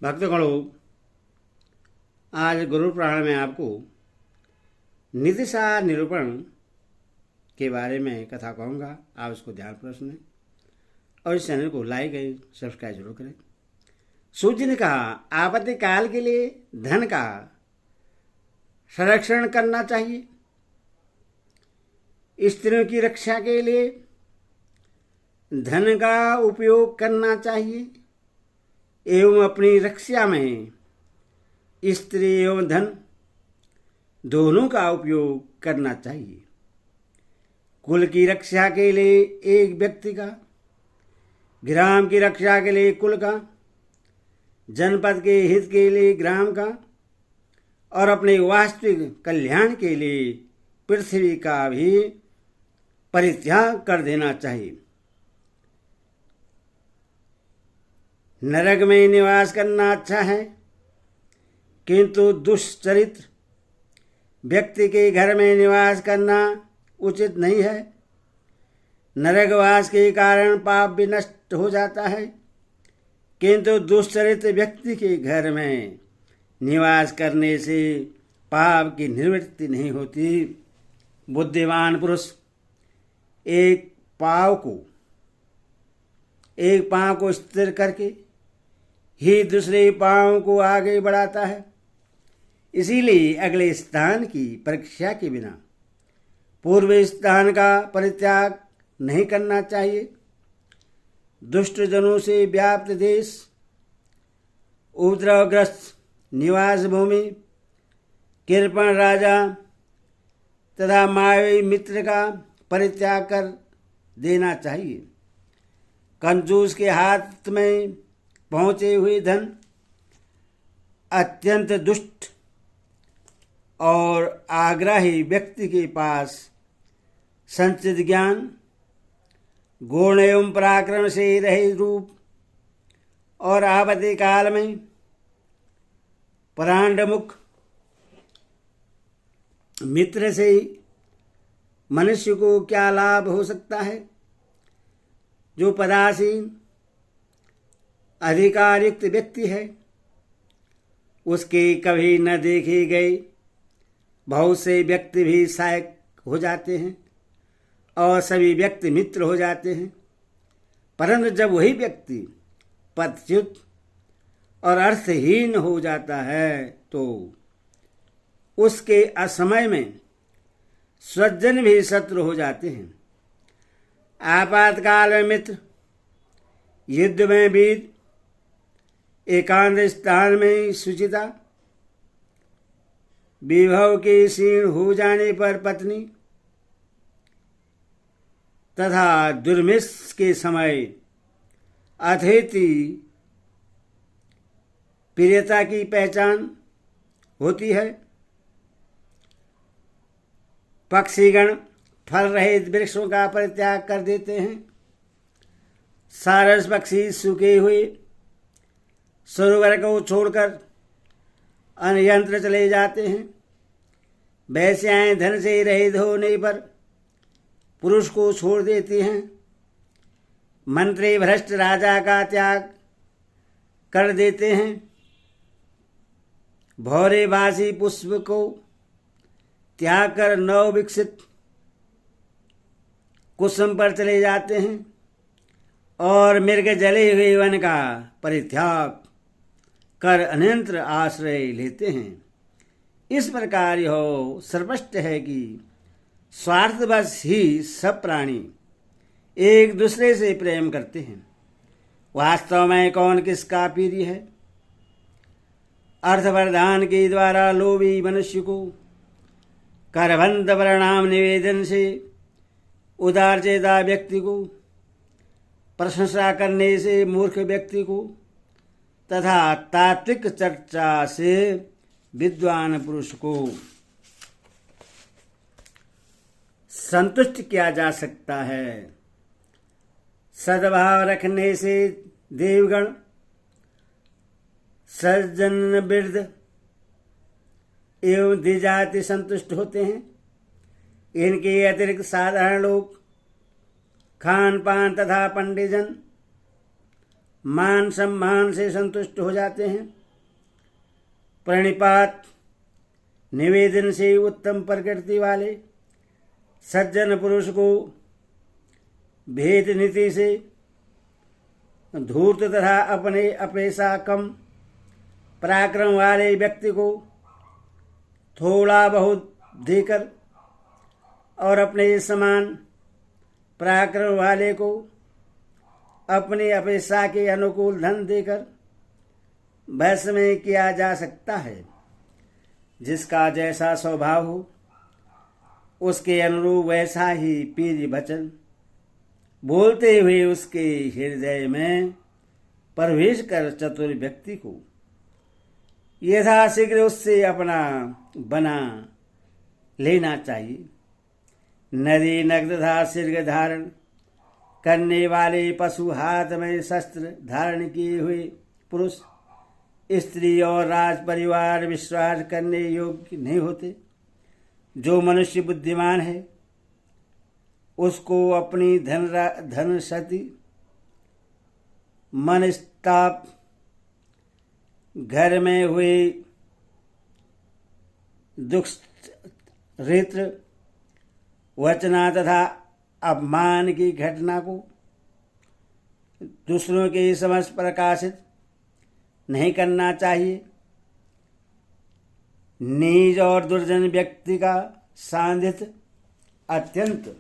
भक्तगणों, आज गुरु पुराण में आपको नीतिशा निरूपण के बारे में कथा कहूँगा। आप इसको ध्यानपूर्वक सुनें और इस चैनल को लाइक एंड सब्सक्राइब जरूर करें। सूत जी ने कहा, आपत्ति काल के लिए धन का संरक्षण करना चाहिए, स्त्रियों की रक्षा के लिए धन का उपयोग करना चाहिए एवं अपनी रक्षा में स्त्री एवं धन दोनों का उपयोग करना चाहिए। कुल की रक्षा के लिए एक व्यक्ति का, ग्राम की रक्षा के लिए कुल का, जनपद के हित के लिए ग्राम का और अपने वास्तविक कल्याण के लिए पृथ्वी का भी परित्याग कर देना चाहिए। नरक में निवास करना अच्छा है, किंतु दुष्चरित्र व्यक्ति के घर में निवास करना उचित नहीं है। नरकवास के कारण पाप भी नष्ट हो जाता है, किंतु दुष्चरित्र व्यक्ति के घर में निवास करने से पाप की निवृत्ति नहीं होती। बुद्धिमान पुरुष एक पांव को स्थिर करके ही दूसरे पांव को आगे बढ़ाता है। इसीलिए अगले स्थान की परीक्षा के बिना पूर्व स्थान का परित्याग नहीं करना चाहिए। दुष्ट जनों से व्याप्त देश, उपद्रवग्रस्त निवास भूमि, कृपण राजा तथा मायावी मित्र का परित्याग कर देना चाहिए। कंजूस के हाथ में पहुंचे हुए धन अत्यंत दुष्ट और आग्राही व्यक्ति के पास संचित ज्ञान, गुण एवं पराक्रम से रहित रूप और आपत्ति काल में परांडमुख मित्र से मनुष्य को क्या लाभ हो सकता है। जो पदासीन अधिकारयुक्त व्यक्ति है, उसके कभी न देखे गए बहुत से व्यक्ति भी सहायक हो जाते हैं और सभी व्यक्ति मित्र हो जाते हैं। परंतु जब वही व्यक्ति पदच्युत और अर्थहीन हो जाता है तो उसके असमय में स्वजन भी शत्रु हो जाते हैं। आपातकाल में मित्र, युद्ध में वीर, एकांत स्थान में सुचिता, विभव के क्षीण हो जाने पर पत्नी तथा दुर्मिष के समय अतिथि प्रियता की पहचान होती है। पक्षीगण फल रहित वृक्षों का परित्याग कर देते हैं। सारस पक्षी सूखे हुए सरोवर को छोड़कर अन्यत्र चले जाते हैं। वैश्याएं धन से रहित होने पर पुरुष को छोड़ देती हैं। मंत्री भ्रष्ट राजा का त्याग कर देते हैं। भौरेबासी पुष्प को त्याग कर नव विकसित कुसुम पर चले जाते हैं और मृग जले हुए वन का परित्याग कर अन्यत्र आश्रय लेते हैं। इस प्रकार यह स्पष्ट है कि स्वार्थवश ही सब प्राणी एक दूसरे से प्रेम करते हैं। वास्तव में कौन किसका प्रिय है? अर्थवरदान के द्वारा लोभी मनुष्य को करबंध परिणाम निवेदन से उदार चेता व्यक्ति को, प्रशंसा करने से मूर्ख व्यक्ति को तथा तात्विक चर्चा से विद्वान पुरुष को संतुष्ट किया जा सकता है। सद्भाव रखने से देवगण, सज्जन, वृद्ध एवं द्विजाति संतुष्ट होते हैं। इनके अतिरिक्त साधारण लोग, खान पान तथा पंडितजन मान सम्मान से संतुष्ट हो जाते हैं। प्रणिपात निवेदन से उत्तम प्रकृति वाले सज्जन पुरुष को भेद नीति से धूर्त तथा अपने अपेक्षा कम पराक्रम वाले व्यक्ति को थोड़ा बहुत देकर और अपने समान पराक्रम वाले को अपनी अपेक्षा के अनुकूल धन देकर वश में किया जा सकता है। जिसका जैसा स्वभाव हो उसके अनुरूप वैसा ही पीर वचन बोलते हुए उसके हृदय में प्रवेश कर चतुर व्यक्ति को यथाशीघ्र उससे अपना बना लेना चाहिए। नदी नग्न तथा सिर धारण करने वाले पशु, हाथ में शस्त्र धारण किए हुए पुरुष, स्त्री और राज परिवार विश्वास करने योग्य नहीं होते। जो मनुष्य बुद्धिमान है उसको अपनी धन सती मनस्ताप, घर में हुए दुख, रित्र, वचना तथा अपमान की घटना को दूसरों के समक्ष प्रकाशित नहीं करना चाहिए। नीच और दुर्जन व्यक्ति का सान्निध्य अत्यंत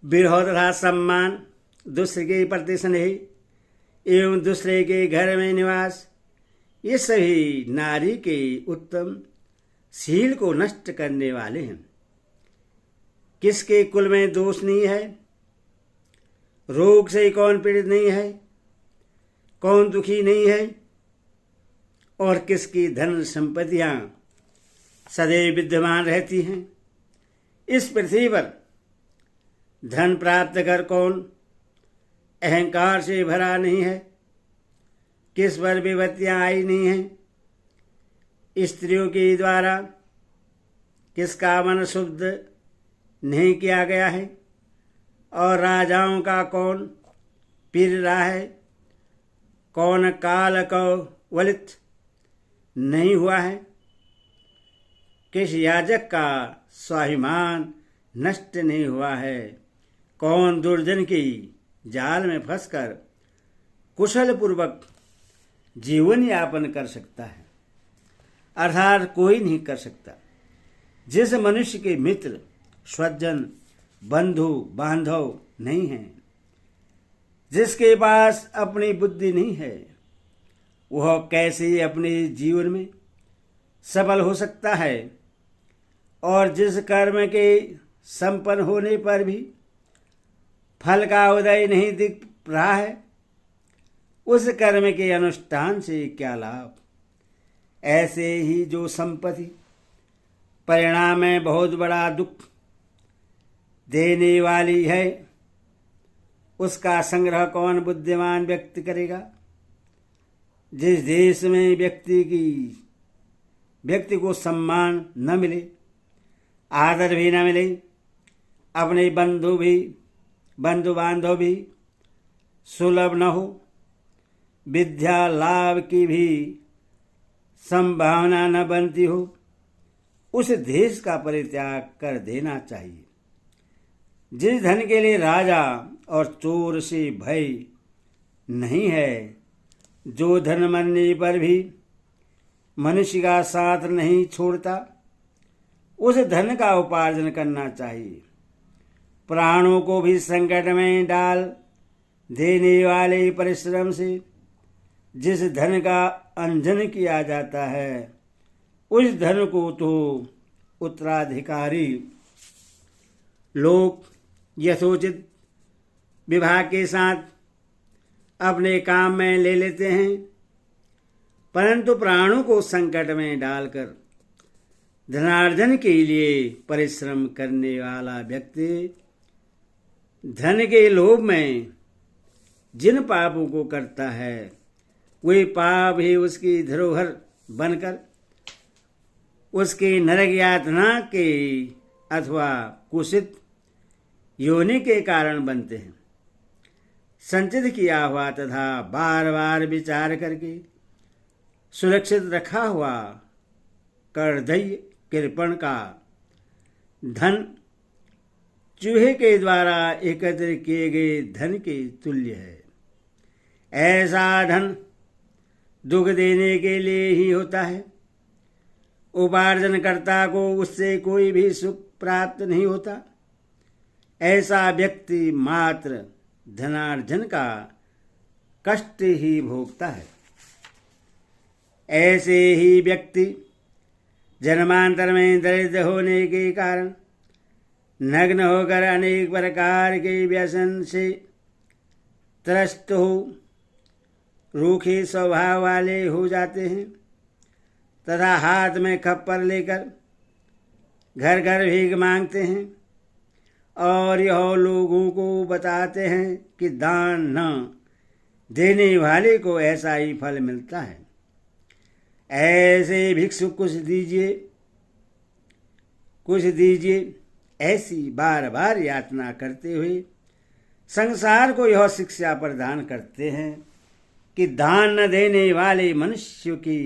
विरोध तथा सम्मान, दूसरे के प्रति स्नेह एवं दूसरे के घर में निवास, ये सभी नारी के उत्तम शील को नष्ट करने वाले हैं। किसके कुल में दोष नहीं है, रोग से कौन पीड़ित नहीं है, कौन दुखी नहीं है, और किसकी धन संपत्तियां सदैव विद्यमान रहती हैं। इस पृथ्वी पर धन प्राप्त कर कौन अहंकार से भरा नहीं है, किस पर विपत्तियां आई नहीं हैं। स्त्रियों के द्वारा किसका मन शुद्ध नहीं किया गया है, और राजाओं का कौन पीर रहा है, कौन काल को वलित नहीं हुआ है, किस याजक का स्वाभिमान नष्ट नहीं हुआ है, कौन दुर्जन की जाल में फंसकर कुशल पूर्वक जीवन यापन कर सकता है। अर्थात कोई नहीं कर सकता। जिस मनुष्य के मित्र, स्वजन, बंधु बांधव नहीं हैं, जिसके पास अपनी बुद्धि नहीं है, वह कैसे अपने जीवन में सफल हो सकता है। और जिस कर्म के संपन्न होने पर भी फल का उदय नहीं दिख रहा है, उस कर्म के अनुष्ठान से क्या लाभ। ऐसे ही जो संपत्ति परिणाम में बहुत बड़ा दुख देने वाली है, उसका संग्रह कौन बुद्धिमान व्यक्ति करेगा। जिस देश में व्यक्ति को सम्मान न मिले, आदर भी न मिले, अपने बंधु बांधव भी सुलभ न हो, विद्या लाभ की भी संभावना न बनती हो, उस देश का परित्याग कर देना चाहिए। जिस धन के लिए राजा और चोर से भय नहीं है, जो धन मरने पर भी मनुष्य का साथ नहीं छोड़ता, उस धन का उपार्जन करना चाहिए। प्राणों को भी संकट में डाल देने वाले परिश्रम से जिस धन का अंजन किया जाता है, उस धन को तो उत्तराधिकारी लोग यथोचित विवाह के साथ अपने काम में ले लेते हैं, परंतु प्राणों को संकट में डालकर धनार्जन के लिए परिश्रम करने वाला व्यक्ति धन के लोभ में जिन पापों को करता है, वे पाप ही उसकी धरोहर बनकर उसके नरक यातना के अथवा कुसित योनि के कारण बनते हैं। संचित किया हुआ तथा बार बार विचार करके सुरक्षित रखा हुआ करदय्य कृपण का धन चूहे के द्वारा एकत्र किए गए धन के तुल्य है। ऐसा धन दुख देने के लिए ही होता है। उपार्जनकर्ता को उससे कोई भी सुख प्राप्त नहीं होता। ऐसा व्यक्ति मात्र धनार्जन का कष्ट ही भोगता है। ऐसे ही व्यक्ति जन्मांतर में दरिद्र होने के कारण नग्न होकर अनेक प्रकार के व्यसन से त्रस्त हो रूखे स्वभाव वाले हो जाते हैं तथा हाथ में खप्पर लेकर घर घर भीख मांगते हैं और यह लोगों को बताते हैं कि दान न देने वाले को ऐसा ही फल मिलता है। ऐसे भिक्षु कुछ दीजिए ऐसी बार बार यातना करते हुए संसार को यह शिक्षा प्रदान करते हैं कि दान न देने वाले मनुष्य की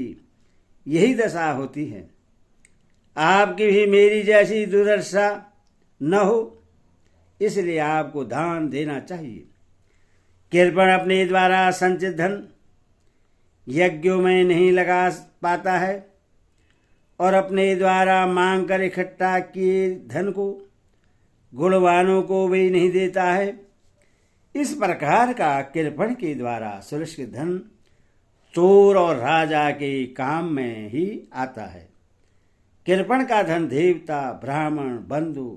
यही दशा होती है। आपकी भी मेरी जैसी दुर्दशा न हो, इसलिए आपको दान देना चाहिए। कृपण अपने द्वारा संचित धन यज्ञों में नहीं लगा पाता है और अपने द्वारा मांग कर इकट्ठा किए धन को गुणवानों को भी नहीं देता है। इस प्रकार का कृपण के द्वारा सुरक्षित धन चोर और राजा के काम में ही आता है। कृपण का धन देवता, ब्राह्मण, बंधु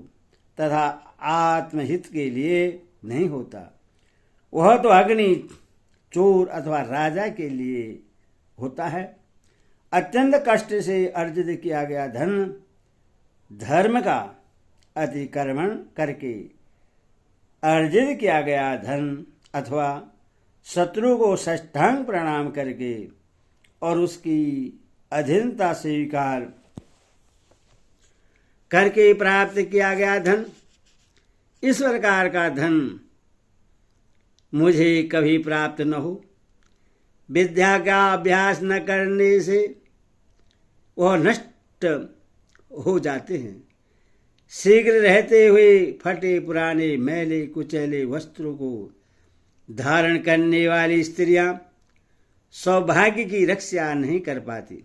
तथा आत्महित के लिए नहीं होता। वह तो अग्नि, चोर अथवा राजा के लिए होता है। अत्यंत कष्ट से अर्जित किया गया धन धर्म का अतिक्रमण करके अर्जित किया गया धन अथवा शत्रु को साष्टांग प्रणाम करके और उसकी अधीनता स्वीकार करके प्राप्त किया गया धन, इस प्रकार का धन मुझे कभी प्राप्त न हो। विद्या का अभ्यास न करने से वह नष्ट हो जाते हैं। शीघ्र रहते हुए फटे पुराने मैले कुचैले वस्त्रों को धारण करने वाली स्त्रियां सौभाग्य की रक्षा नहीं कर पाती।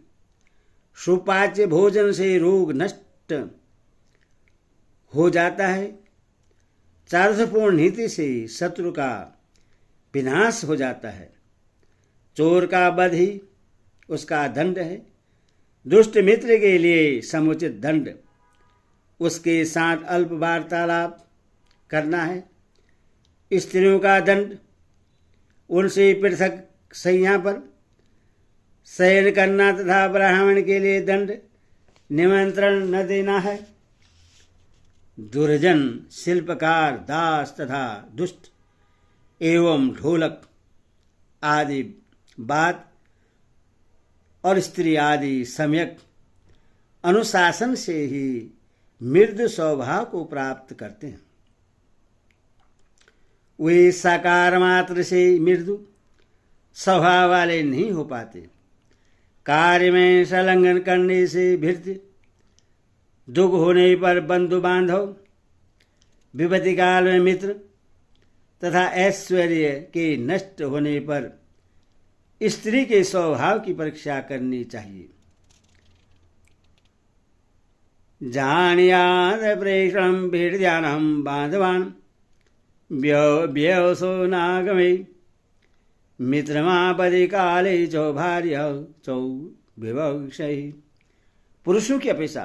सुपाच्य भोजन से रोग नष्ट हो जाता है। चारित्रपूर्ण नीति से शत्रु का विनाश हो जाता है। चोर का वध ही उसका दंड है। दुष्ट मित्र के लिए समुचित दंड उसके साथ अल्प वार्तालाप करना है। स्त्रियों का दंड उनसे पृथक शैया पर शयन करना तथा ब्राह्मण के लिए दंड निमंत्रण न देना है। दुर्जन, शिल्पकार, दास तथा दुष्ट एवं ढोलक आदि बात और स्त्री आदि सम्यक अनुशासन से ही मृदु स्वभाव को प्राप्त करते हैं। वे साकार मात्र से मृदु स्वभाव वाले नहीं हो पाते। कार्य में संलग्न करने से भृत्य, दुख होने पर बंधु बांधव, विपत्ति काल में मित्र तथा ऐश्वर्य के नष्ट होने पर स्त्री के स्वभाव की परीक्षा करनी चाहिए। जानियाद प्रेषण वीर्यानहं बांधवान व्यवसो नागमे मित्रमापदि काले चौ भार्य चौ विवक्षै। पुरुषों की अपेक्षा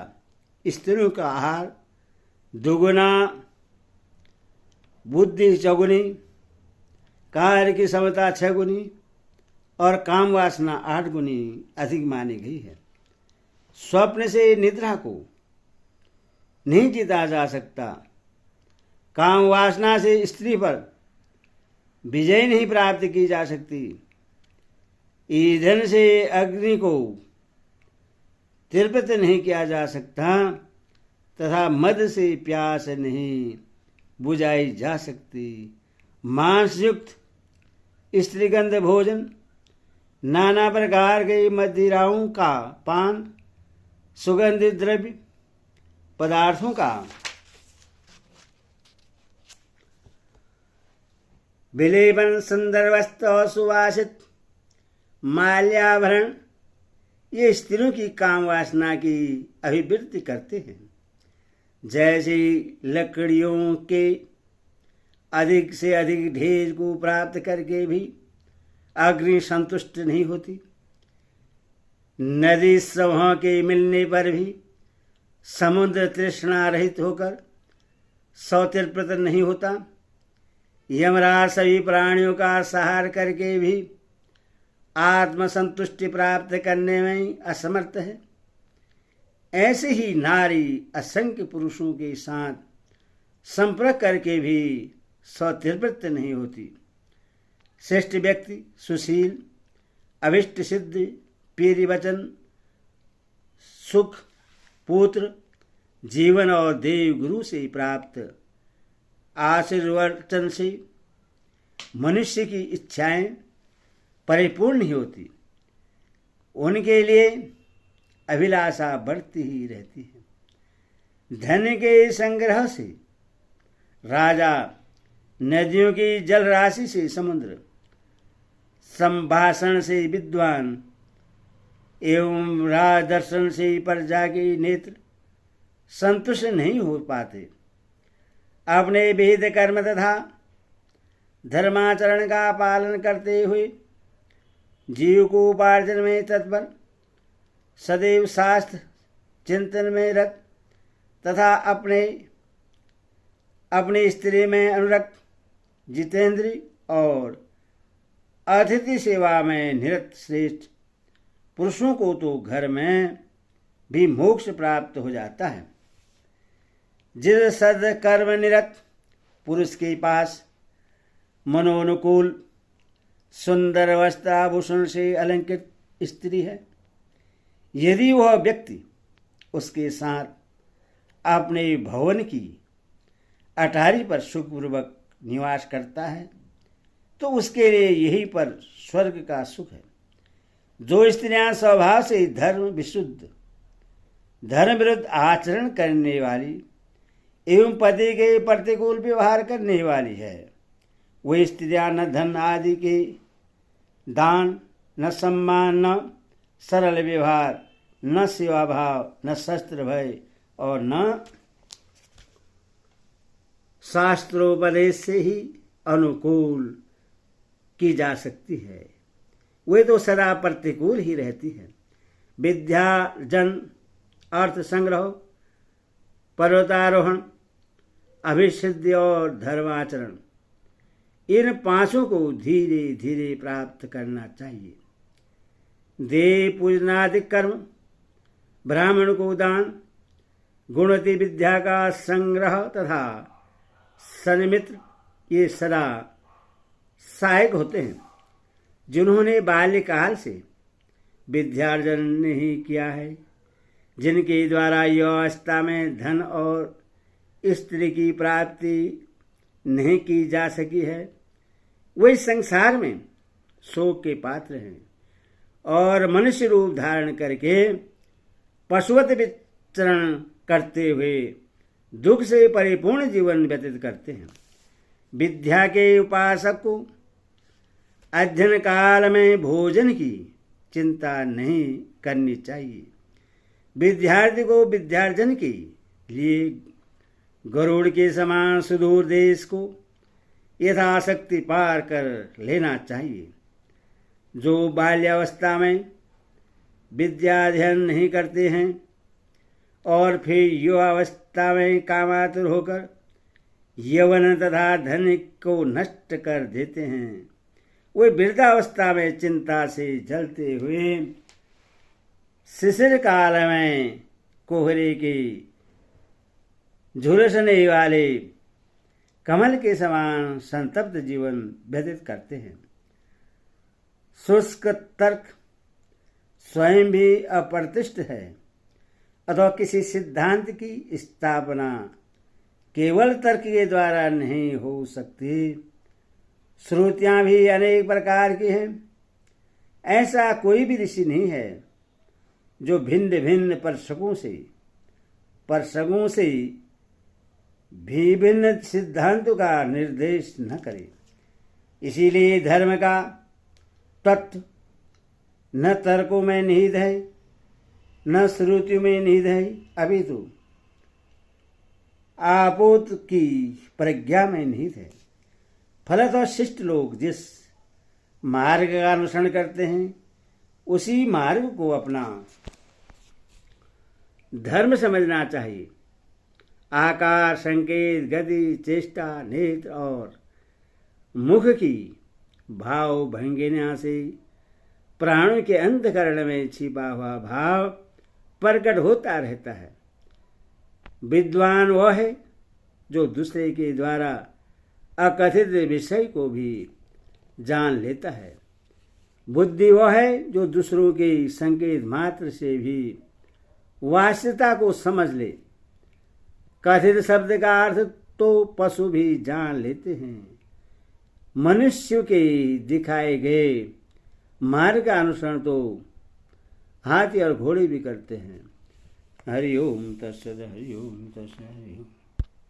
स्त्रियों का आहार दुगुना, बुद्धि चौगुनी, कार्य की क्षमता 6 गुनी और काम वासना 8 गुनी अधिक मानी गई है। स्वप्न से निद्रा को नहीं जीता जा सकता। काम वासना से स्त्री पर विजय नहीं प्राप्त की जा सकती। ईंधन से अग्नि को तृप्त नहीं किया जा सकता तथा मद से प्यास नहीं बुझाई जा सकती। मांस युक्त स्त्रीगंध भोजन, नाना प्रकार के मदिराओं का पान, सुगंधित द्रव्य पदार्थों का विलेपन, सुंदर वस्त्र और सुवासित माल्याभरण ये स्त्रियों की काम वासना की अभिवृद्धि करते हैं। जैसे लकड़ियों के अधिक से अधिक ढेर को प्राप्त करके भी अग्नि संतुष्ट नहीं होती, नदी समूह के मिलने पर भी समुद्र तृष्णा रहित होकर सौतिरप्रत नहीं होता, यमराज सभी प्राणियों का संहार करके भी आत्मसंतुष्टि प्राप्त करने में असमर्थ है। ऐसे ही नारी असंख्य पुरुषों के साथ संपर्क करके भी स्वतृप्त नहीं होती। श्रेष्ठ व्यक्ति सुशील, अभिष्ट सिद्धि, प्रिय वचन, सुख, पुत्र, जीवन और देव गुरु से प्राप्त आशीर्वचन से मनुष्य की इच्छाएं परिपूर्ण ही होती, उनके लिए अभिलाषा बढ़ती ही रहती है। धन के संग्रह से राजा, नदियों की जल राशि से समुद्र, संभाषण से विद्वान एवं राज दर्शन से प्रजा के नेत्र संतुष्ट नहीं हो पाते। अपने विहित कर्म तथा धर्माचरण का पालन करते हुए जीव को उपार्जन में तत्पर, सदैव शास्त्र चिंतन में रत तथा अपने स्त्री में अनुरक्त, जितेंद्री और अतिथि सेवा में निरत श्रेष्ठ पुरुषों को तो घर में भी मोक्ष प्राप्त हो जाता है। जिस सदकर्म निरत पुरुष के पास मनोनुकूल सुंदर वस्त्राभूषण से अलंकृत स्त्री है, यदि वह व्यक्ति उसके साथ अपने भवन की अटारी पर सुखपूर्वक निवास करता है तो उसके लिए यही पर स्वर्ग का सुख है। जो स्त्रियां स्वभाव से धर्म विशुद्ध, धर्म विरुद्ध आचरण करने वाली एवं पति के प्रतिकूल व्यवहार करने वाली है, वे स्त्रियां न धन आदि के दान, न सम्मान, न सरल व्यवहार, न सेवा भाव, न शस्त्र भय और न शास्त्रोपदेश से ही अनुकूल की जा सकती है। वे तो सदा प्रतिकूल ही रहती है। विद्यार्जन, अर्थ संग्रह, पर्वतारोहण, अभिसिद्धि और धर्माचरण, इन पांचों को धीरे धीरे प्राप्त करना चाहिए। देव पूजनादिक कर्म, ब्राह्मण को दान, गुणवती विद्या का संग्रह तथा सन्मित्र ये सदा सहायक होते हैं। जिन्होंने बाल्यकाल से विद्यार्जन नहीं किया है, जिनके द्वारा युवावस्था में धन और स्त्री की प्राप्ति नहीं की जा सकी है, वे संसार में शोक के पात्र हैं और मनुष्य रूप धारण करके पशुवत विचरण करते हुए दुख से परिपूर्ण जीवन व्यतीत करते हैं। विद्या के उपासक को अध्ययन काल में भोजन की चिंता नहीं करनी चाहिए। विद्यार्थी को विद्यार्जन के लिए गरुड़ के समान सुदूर देश को यथाशक्ति पार कर लेना चाहिए। जो बाल्यावस्था में विद्याध्ययन नहीं करते हैं और फिर युवावस्था में कामातुर होकर यौवन तथा धन को नष्ट कर देते हैं, वे वृद्धावस्था में चिंता से जलते हुए शिशिर काल में कोहरे के झुलसने वाले कमल के समान संतप्त जीवन व्यतीत करते हैं। शुष्क तर्क स्वयं भी अप्रतिष्ठ है अथवा किसी सिद्धांत की स्थापना केवल तर्क के द्वारा नहीं हो सकती। श्रुतियां भी अनेक प्रकार की हैं। ऐसा कोई भी ऋषि नहीं है जो भिन्न भिन्न परसगों से भी भिन्न सिद्धांतों का निर्देश न करे। इसीलिए धर्म का तत्व न तर्कों में निहित है, न श्रुतियों में निहित है, अपितु आपोत की प्रज्ञा में निहित है। फलतः शिष्ट लोग जिस मार्ग का अनुसरण करते हैं उसी मार्ग को अपना धर्म समझना चाहिए। आकार, संकेत, गति, चेष्टा, नेत्र और मुख की भाव भंगिना से प्राणों के अंतःकरण में छिपा हुआ भाव प्रकट होता रहता है। विद्वान वह है जो दूसरे के द्वारा अकथित विषय को भी जान लेता है। बुद्धि वह है जो दूसरों के संकेत मात्र से भी वास्तविकता को समझ ले। कथित शब्द का अर्थ तो पशु भी जान लेते हैं। मनुष्य के दिखाए गए मार्ग का अनुसरण तो हाथी और घोड़े भी करते हैं। हरि ओम तत्सत, हरि ओम तत्सत, हरि ओम।